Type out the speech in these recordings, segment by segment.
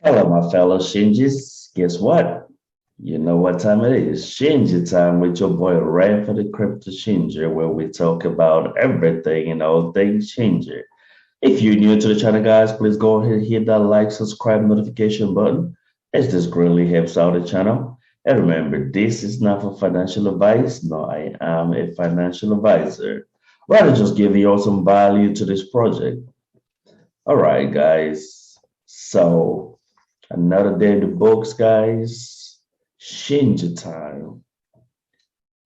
Hello, my fellow Shinjis. Guess what? You know what time it is. Shinji time with your boy Ray for the Crypto Shinji, where we talk about everything and all things Shinji. If you're new to the channel, guys, please go ahead and hit that like, subscribe, notification button, as this greatly helps out the channel. And remember, this is not for financial advice. No, I am a financial advisor. Rather, just give you some value to this project. All right, guys. So, another day in the books, guys. Shinja time.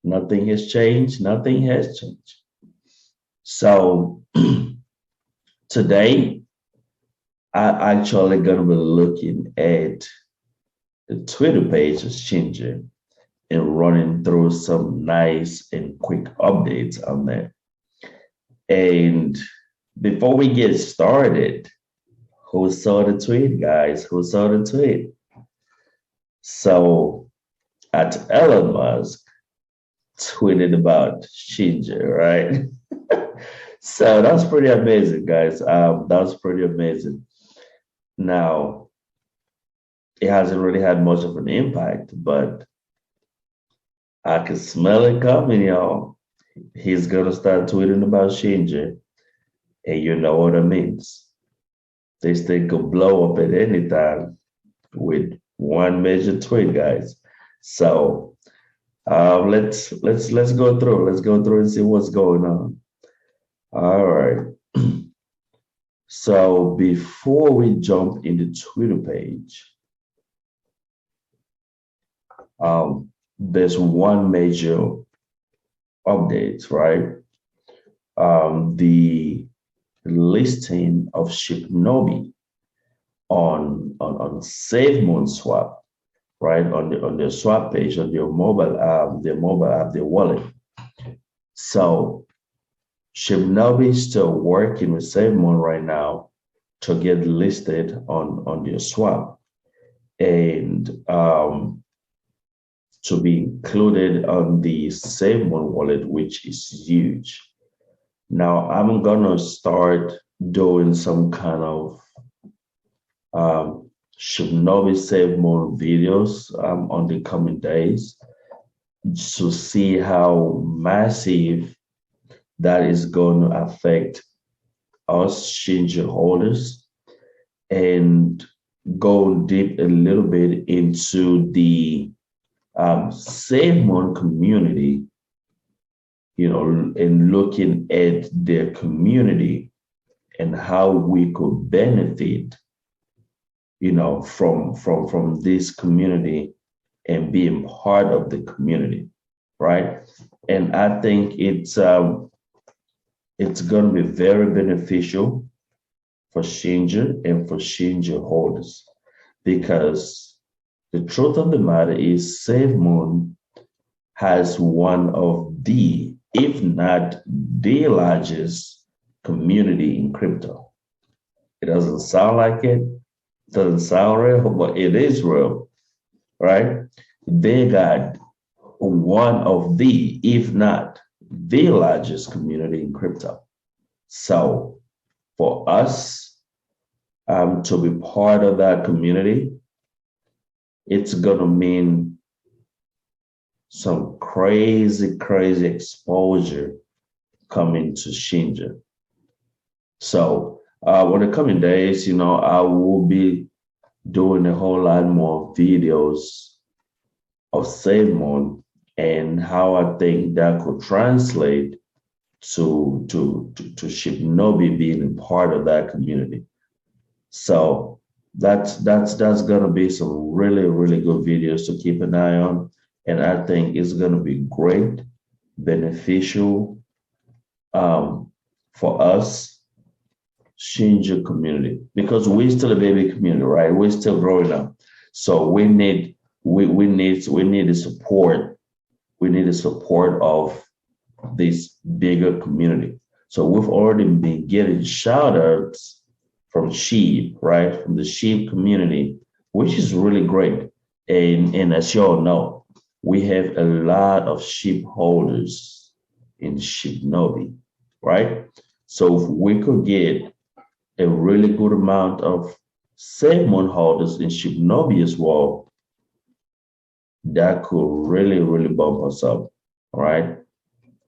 Nothing has changed. Nothing has changed. So today, I actually gonna be looking at the Twitter page of Shinja and running through some nice and quick updates on there. And before we get started, who saw the tweet, guys? Who saw the tweet? So at Elon Musk tweeted about Shinja, right? So that's pretty amazing, guys. That's pretty amazing. Now, it hasn't really had much of an impact, but I can smell it coming, y'all. He's gonna start tweeting about Shinja, and you know what it means. This thing could blow up at any time with one major tweet, guys. So let's go through. Let's go through and see what's going on. All right. So before we jump in the Twitter page, there's one major update, right? The listing of Shibnobi on SafeMoon Swap, right? On the swap page on your mobile app, their wallet. So Shibnobi is still working with SafeMoon right now to get listed on their swap and to be included on the SafeMoon wallet, which is huge. Now I'm gonna start doing some kind of Shibnobi SafeMoon videos on the coming days to see how massive that is going to affect us Shinja holders and go deep a little bit into the SafeMoon community, you know, and looking at their community and how we could benefit, you know, from this community and being part of the community, right? And I think it's going to be very beneficial for Shinja and for Shinja holders because the truth of the matter is SafeMoon has one of the, if not the largest community in crypto. It doesn't sound like it, doesn't sound real, but it is real, right? They got one of the, if not the largest community in crypto. So for us to be part of that community, it's gonna mean some crazy, crazy exposure coming to Shinja. So in the coming days, you know, I will be doing a whole lot more videos of SafeMoon and how I think that could translate to Shibnobi being a part of that community. So that's gonna be some really, really good videos to keep an eye on. And I think it's gonna be great, beneficial for us Shinja community because we're still a baby community, right? We're still growing up. So we need the support. We need the support of this bigger community. So we've already been getting shout outs from sheep, right? From the sheep community, which is really great. And as you all know, we have a lot of sheep holders in Shibnobi, right? So if we could get a really good amount of SafeMoon holders in Shibnobi as well, that could really bump us up, all right?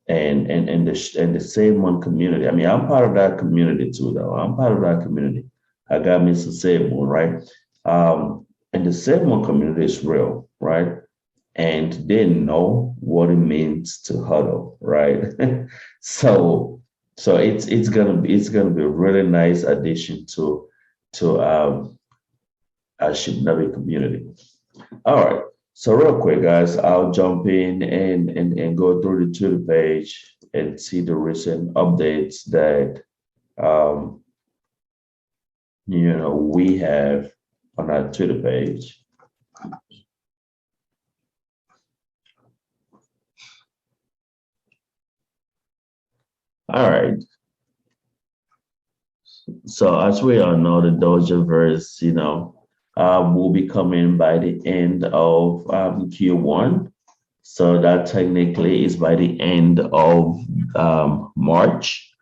And the SafeMoon community. I mean, I'm part of that community too, though. I'm part of that community. I got me some SafeMoon, right? And the SafeMoon community is real, right? And they know what it means to huddle, right? so it's gonna be a really nice addition to our Shibnobi community. All right. So real quick, guys, I'll jump in and go through the Twitter page and see the recent updates that um we have on our Twitter page. All right. So as we all know, the Doja verse, will be coming by the end of Q1. So that technically is by the end of March.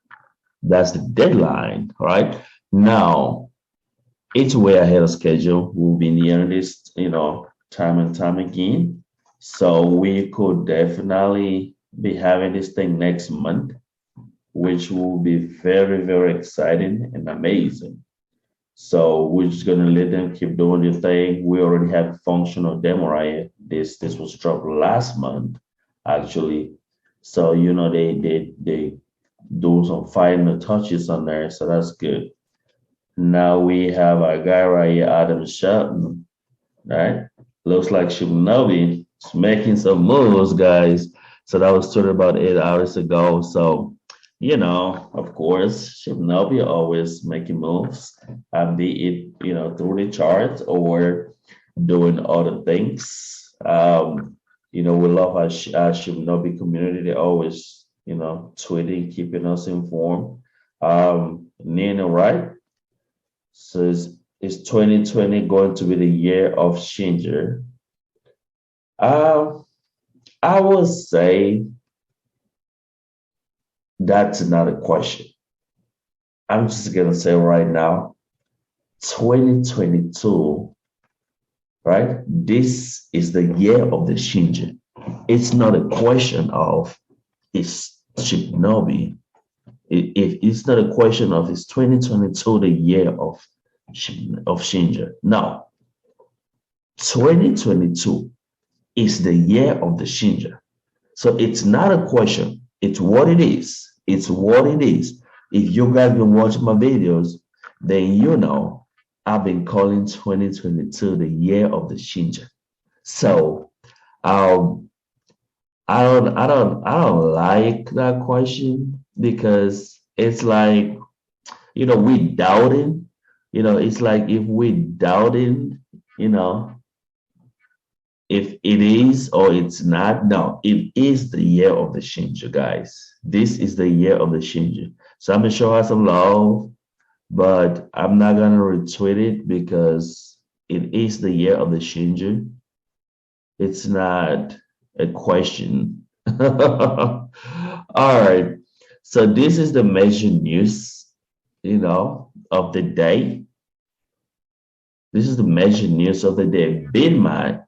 That's the deadline, right? Now, it's way ahead of schedule. We'll be near this, time and time again. So we could definitely be having this thing next month, which will be very exciting and amazing. So we're just gonna let them keep doing their thing. We already have a functional demo right. This was dropped last month, actually. So they do some final touches on there, so that's good. Now we have our guy right here, Adam Shelton, right? Looks like Shibnobi is making some moves, guys. So that was tweeted about 8 hours ago. So of course, Shibnobi always making moves, be it, through the charts or doing other things. We love our Shibnobi community. They always, tweeting, keeping us informed. Nina, right? So is 2020 going to be the year of Shinger? I would say that's not a question. I'm just gonna say right now, 2022, right? This is the year of the Shinji. It's not a question of is Shibnobi. If it's not a question of is 2022 the year of Shinji. No, 2022 is the year of the Shinji. So it's not a question. It's what it is. It's what it is. If you guys been watching my videos, then I've been calling 2022 the year of the Shinja. So I don't like that question because it's like, we doubting, it's like if we doubting, if it is or it's not. No, it is the year of the Shinja, guys. This is the year of the Shinja. So I'm gonna show her some love, but I'm not gonna retweet it because it is the year of the Shinja. It's not a question. All right. So this is the major news, of the day. This is the major news of the day. Bitmart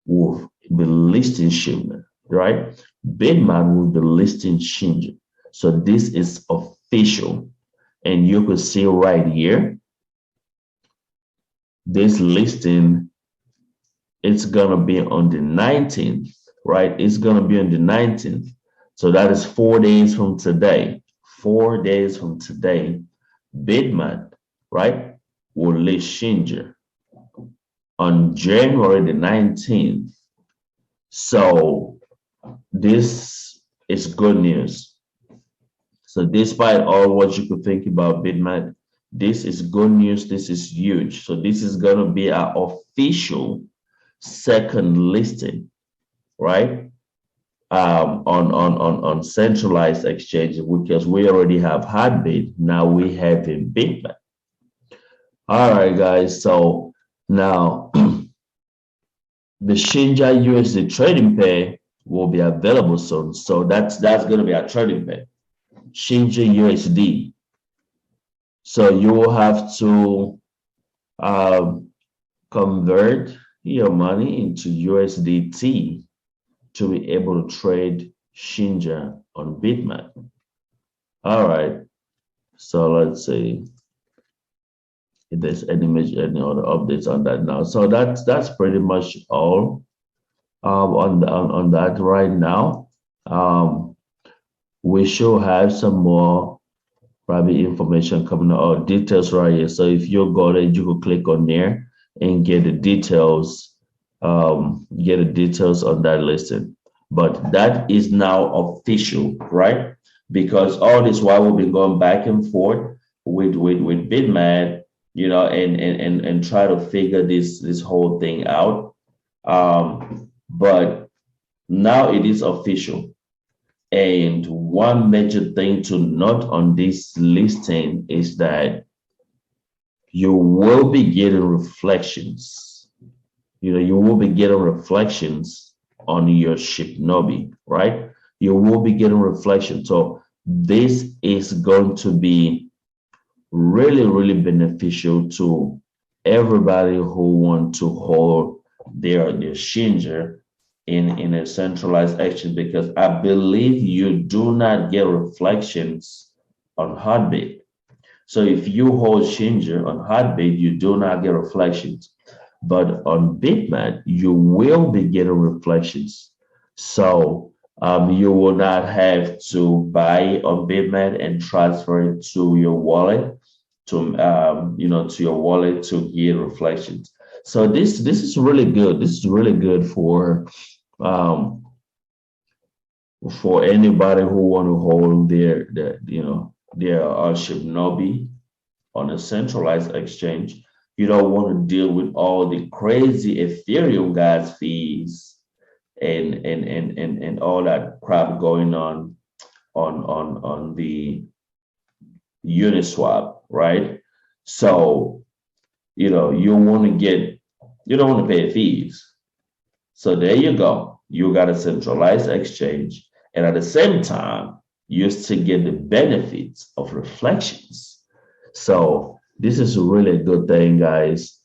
will be listing Shinja, right? Bitmart will be listing Shinja. So this is official. And you can see right here, this listing, it's gonna be on the 19th, right? It's gonna be on the 19th. So that is 4 days from today. 4 days from today, Bitmart, right, will list Shinja on January the 19th. So this is good news. So despite all what you could think about Bitmart, this is good news. This is huge. So this is going to be our official second listing, right? On centralized exchanges, because we already have Heartbeat. Now we have a Bitmart. All right, guys. So now the Shinja USD trading pair will be available soon. So that's going to be our trading pair, Shinja USD. So you will have to um, convert your money into USDT to be able to trade Shinja on Bitmart. All right. So let's see if there's any other updates on that now. So that's pretty much all on that right now. Um, we should have some more probably information coming out or details right here. So if you go there, you can click on there and get the details on that listing. But that is now official, right? Because all this while we've been going back and forth with Bitmart, and try to figure this whole thing out. But now it is official. And one major thing to note on this listing is that you will be getting reflections. You will be getting reflections on your Shibnobi, right? You will be getting reflections. So this is going to be really, really beneficial to everybody who want to hold their Shinja in a centralized action, because I believe you do not get reflections on Heartbeat. So if you hold Shinja on Heartbeat, you do not get reflections. But on Bitmart, you will be getting reflections. So you will not have to buy on Bitmart and transfer it to your wallet to your wallet to get reflections. So this is really good. This is really good um, for anybody who want to hold their Shibnobi on a centralized exchange. You don't want to deal with all the crazy Ethereum gas fees and all that crap going on the Uniswap, right? So you don't want to pay fees. So there you go. You got a centralized exchange, and at the same time, you still get the benefits of reflections. So this is a really good thing, guys.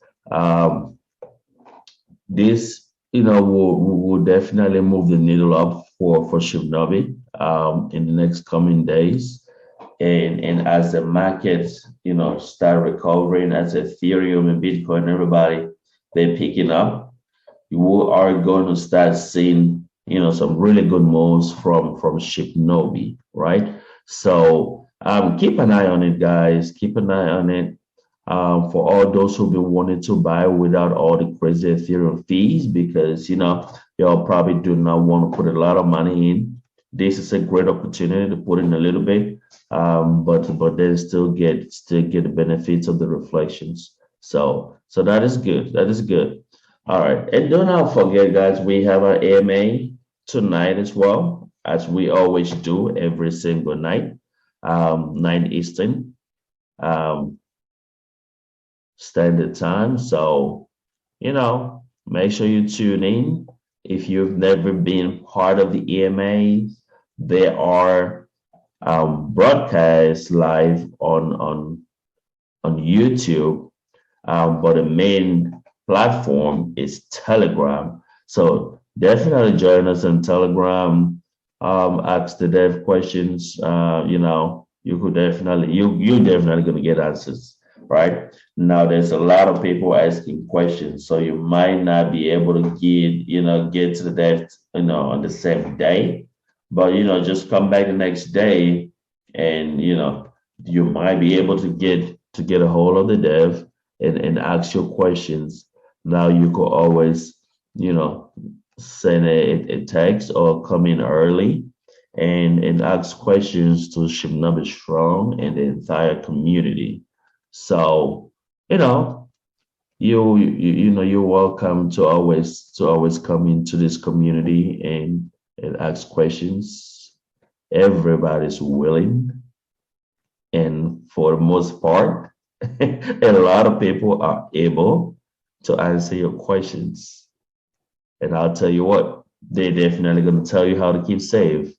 This will definitely move the needle up for Shibnobi in the next coming days. And as the markets start recovering, as Ethereum and Bitcoin, everybody they're picking up, you are going to start seeing some really good moves from Shibnobi, right? So keep an eye on it, guys. Keep an eye on it. For all those who've been wanting to buy without all the crazy Ethereum fees, because y'all probably do not want to put a lot of money in. This is a great opportunity to put in a little bit, but then still get the benefits of the reflections. So that is good. That is good. All right, and do not forget, guys, we have our AMA tonight as well, as we always do every single night, 9 Eastern Standard Time. So make sure you tune in. If you've never been part of the EMA, there are broadcasts live on YouTube, but the main platform is Telegram. So definitely join us on Telegram. Ask the dev questions. You could definitely you're definitely gonna get answers. Right now, there's a lot of people asking questions, so you might not be able to get to the dev on the same day, but just come back the next day, and you might be able to get a hold of the dev and ask your questions. Now you could always send a text or come in early and ask questions to Shibnobi Strong and the entire community. So you're welcome to always come into this community and ask questions. Everybody's willing, and for the most part, a lot of people are able to answer your questions. And I'll tell you what, they're definitely going to tell you how to keep safe.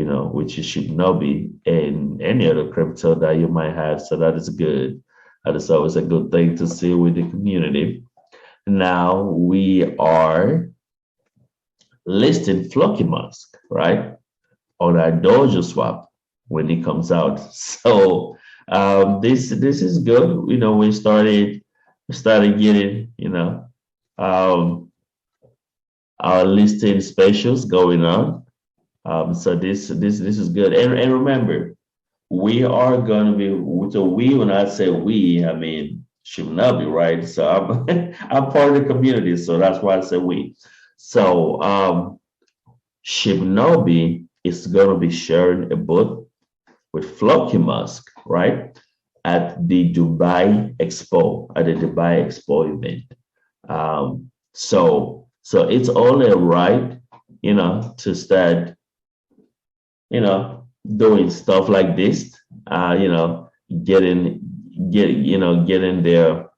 which is Shibnobi and any other crypto that you might have. So that is good. That is always a good thing to see with the community. Now we are listing Flocky Musk, right? On our Dojo swap when it comes out. So this is good. We started getting um, our listing specials going on. So this is good. And remember, we are going to be, so we, when I say we, I mean Shibnobi, right? So I'm I'm part of the community, so that's why I say we. So Shibnobi is going to be sharing a booth with Flocky Musk, right? At the Dubai Expo, at the Dubai Expo event. So it's only right, to start, doing stuff like this, getting getting their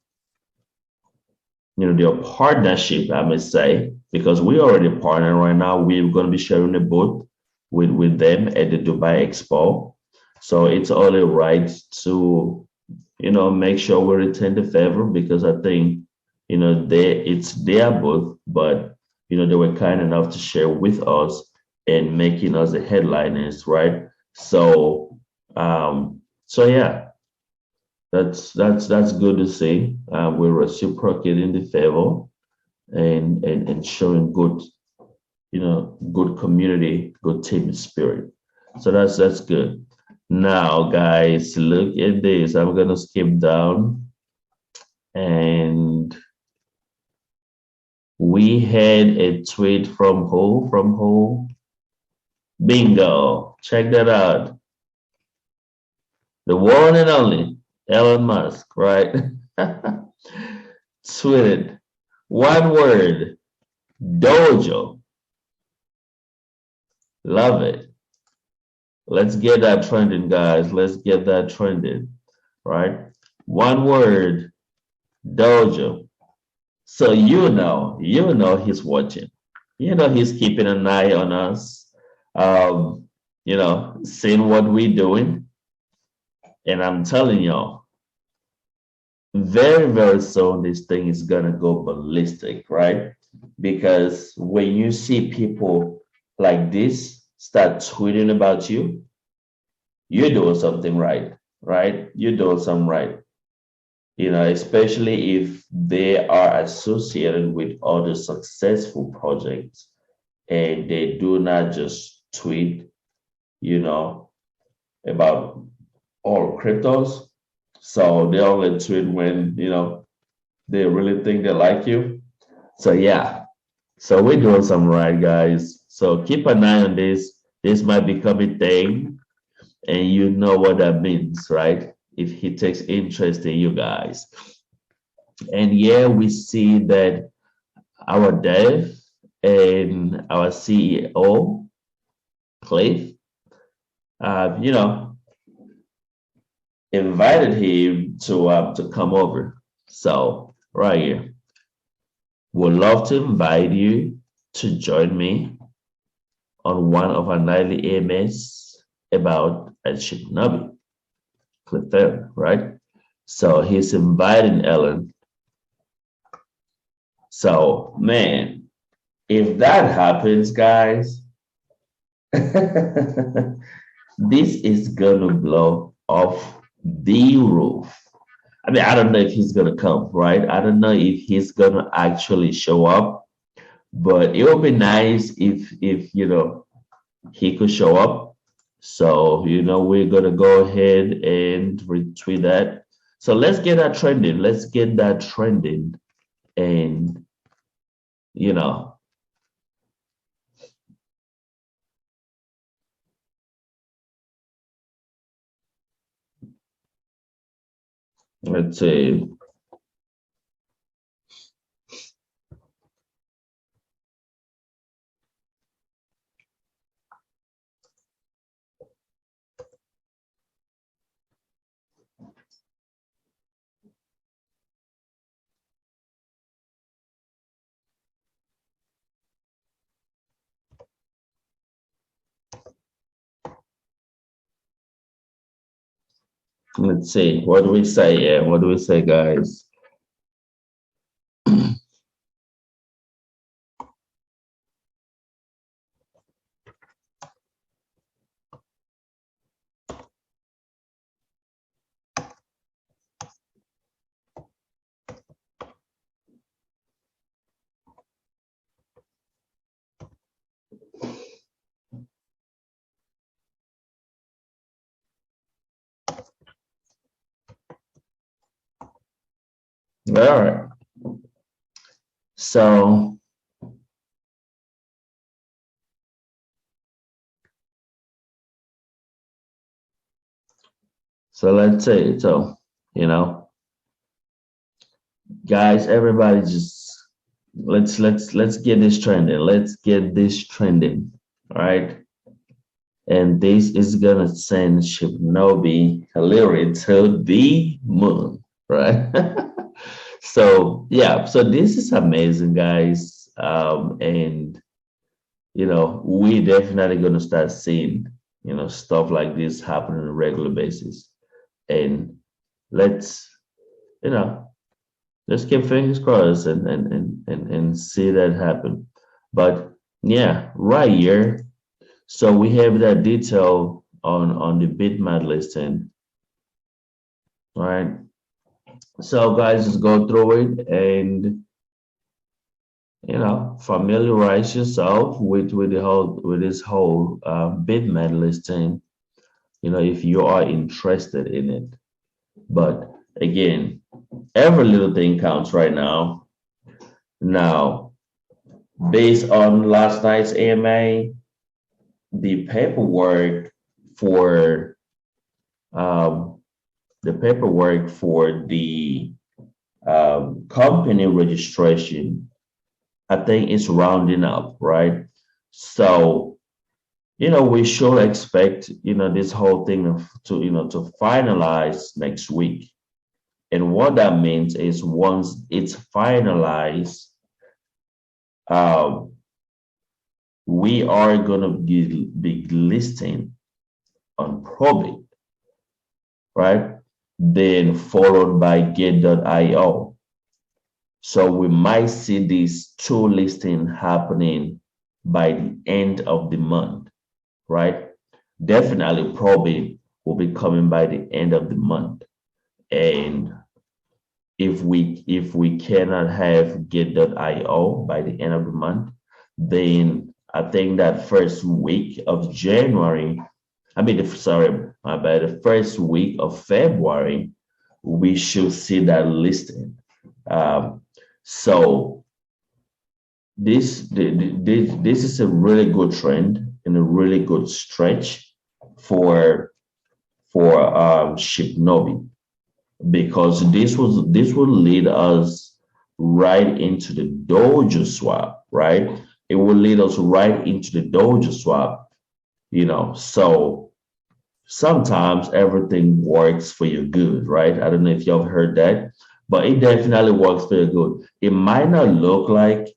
partnership, I must say, because we already partner right now. We're going to be sharing a booth with them at the Dubai Expo. So it's only right to, make sure we return the favor because I think, it's their booth, but, they were kind enough to share with us and making us the headliners, right? So yeah, that's good to see. We're reciprocating the favor and showing good, good community, good team spirit. So that's good. Now, guys, look at this. I'm gonna skip down, and we had a tweet from who? From who? Bingo. Check that out. The one and only Elon Musk, right? Tweeted one word, dojo. Love it. Let's get that trending, guys. Let's get that trending, right? One word, dojo. So he's watching. He's keeping an eye on us. Seeing what we're doing. And I'm telling y'all, very, very soon this thing is gonna go ballistic, right? Because when you see people like this start tweeting about you, you're doing something right, right? You're doing something right. Especially if they are associated with other successful projects and they do not just tweet, about all cryptos. So they only tweet when, they really think they like you. So yeah, so we're doing some right, guys. So keep an eye on this. This might become a thing, and you know what that means, right? If he takes interest in you guys. And yeah, we see that our dev and our CEO, Cliff, you know, invited him to come over. So right here, would love to invite you to join me on one of our nightly AMS about a Shibnobi. Click there, right? So he's inviting Ellen. So man, if that happens, guys, this is gonna blow off the roof. I mean, I don't know if he's gonna come, right? I don't know if he's gonna actually show up, but it would be nice if he could show up. So we're gonna go ahead and retweet that. So let's get that trending. Let's get that trending, and you know, let's say Let's see. What do we say? Yeah, what do we say, guys? All right. So, let's say so. You know, guys, everybody, just let's get this trending. Let's get this trending. All right. And this is gonna send Shibnobi Hilary to the moon, right? So yeah, so this is amazing, guys. And we definitely gonna start seeing stuff like this happen on a regular basis. And let's you know let's keep fingers crossed and see that happen. But yeah, right here. So we have that detail on the Bitmart listing, right? So guys, just go through it and familiarize yourself with the whole with this whole Bitmart listing. If you are interested in it. But again, every little thing counts right now. Now, based on last night's AMA, the paperwork for um, the company registration, I think it's rounding up, right? So, we should expect, this whole thing to finalize next week. And what that means is once it's finalized, um, we are going to be listing on Probit, right? Then followed by Get.io. So we might see these two listings happening by the end of the month, right? Definitely Probit will be coming by the end of the month. And if we cannot have Get.io by the end of the month, then I think that first week of January, sorry, my bad, the first week of February, we should see that listing. So this is a really good trend and a really good stretch for Shibnobi, because this will lead us right into the dojo swap, right? It will lead us right into the dojo swap, So sometimes everything works for your good, right? I don't know if y'all heard that, but it definitely works for your good. It might not look like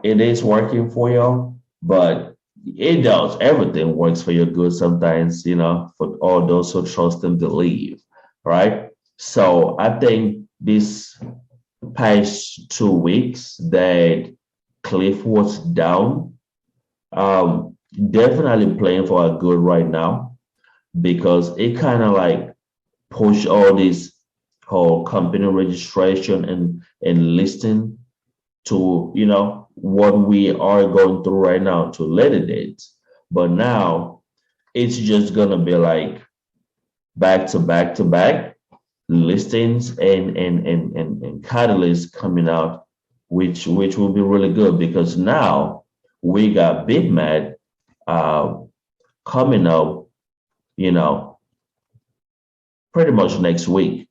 it is working for you, but it does. Everything works for your good sometimes, for all those who trust and believe, right? So I think this past 2 weeks that Cliff was down, definitely playing for a good right now, because it kind of like push all this whole company registration and listing to what we are going through right now to later dates. But now it's just gonna be like back to back to back listings and catalysts coming out, which will be really good, because now we got Bitmart coming up, pretty much next week.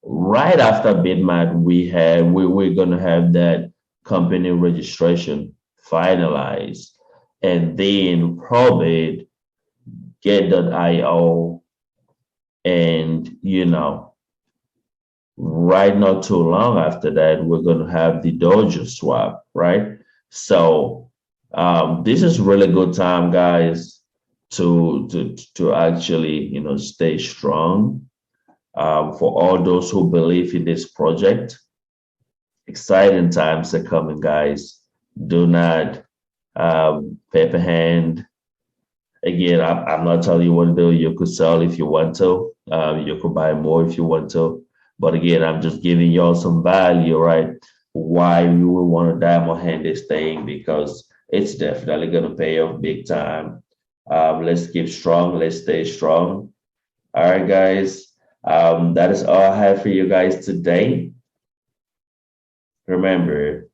Right after Bitmart, we're gonna have that company registration finalized, and then probably Get.io, and right not too long after that, we're gonna have the dojo swap, right? So this is really good time, guys. to actually stay strong. For all those who believe in this project, exciting times are coming, guys. Do not paper hand. Again, I'm not telling you what to do. You could sell if you want to. You could buy more if you want to. But again, I'm just giving y'all some value, right? Why you would want to diamond hand this thing, because it's definitely going to pay off big time. Let's keep strong. Let's stay strong. All right, guys. That is all I have for you guys today. Remember,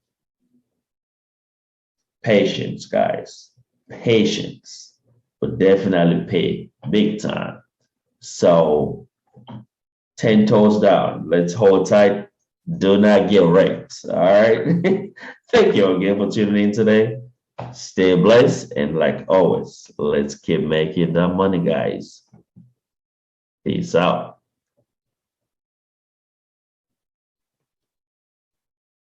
patience, guys. Patience will definitely pay big time. So 10 toes down. Let's hold tight. Do not get wrecked. All right. Thank you again for tuning in today. Stay blessed. And like always, let's keep making that money, guys. Peace out.